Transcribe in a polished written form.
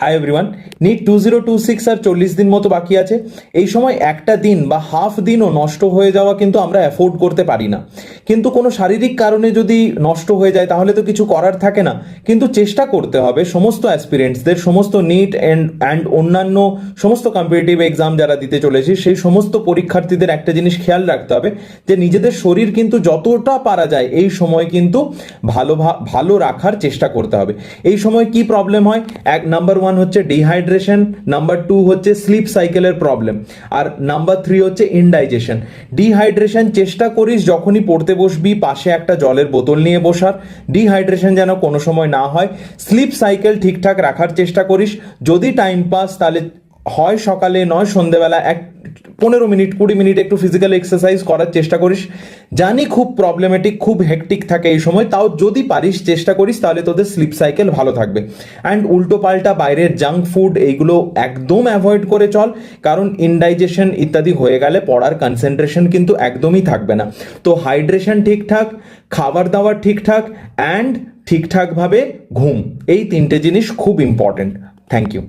Hi everyone, NEET 2026 আর 40 দিন মতো বাকি আছে। এই সময় একটা দিন বা হাফ দিনও নষ্ট হয়ে যাওয়া কিন্তু আমরা অ্যাফোর্ড করতে পারি না। কিন্তু কোনো শারীরিক কারণে যদি নষ্ট হয়ে যায় তাহলে তো কিছু করার থাকে না, কিন্তু চেষ্টা করতে হবে সমস্ত অ্যাসপিরেন্টসদের, সমস্ত নিট অ্যান্ড অন্যান্য সমস্ত কম্পিটিটিভ এক্সাম যারা দিতে চলেছে সেই সমস্ত পরীক্ষার্থীদের একটা জিনিস খেয়াল রাখতে হবে যে নিজেদের শরীর কিন্তু যতটা পারা যায় এই সময় কিন্তু ভালো রাখার চেষ্টা করতে হবে। এই সময় কি প্রবলেম হয়? নাম্বার 1 হচ্ছে ডিহাইড্রেশন, নাম্বার 2 হচ্ছে স্লিপ সাইকেলের প্রবলেম, আর নাম্বার 3 হচ্ছে ইনডাইজেশন। ডিহাইড্রেশন চেষ্টা করিস যখনই পড়তে বসবি পাশে একটা জলের বোতল নিয়ে বসার, ডিহাইড্রেশন যেন কোনো সময় না হয়। স্লিপ সাইকেল ঠিকঠাক রাখার চেষ্টা করিস। যদি টাইম পাস তাহলে হয় সকালে নয় সন্ধেবেলা 15 মিনিট 20 মিনিট একটু ফিজিক্যাল এক্সারসাইজ করার চেষ্টা করিস। জানি খুব প্রবলেমেটিক, খুব হেকটিক থাকে এই সময়, তাও যদি পারিস চেষ্টা করিস তাহলে তোদের স্লিপ সাইকেল ভালো থাকবে। অ্যান্ড উল্টো পাল্টা বাইরের জাঙ্ক ফুড এইগুলো একদম অ্যাভয়েড করে চল, কারণ ইনডাইজেশন ইত্যাদি হয়ে গেলে পড়ার কনসেন্ট্রেশন কিন্তু একদমই থাকবে না। তো হাইড্রেশন ঠিকঠাক, খাবার দাবার ঠিকঠাক অ্যান্ড ঠিকঠাকভাবে ঘুম, এই তিনটে জিনিস খুব ইম্পর্টেন্ট। Thank you.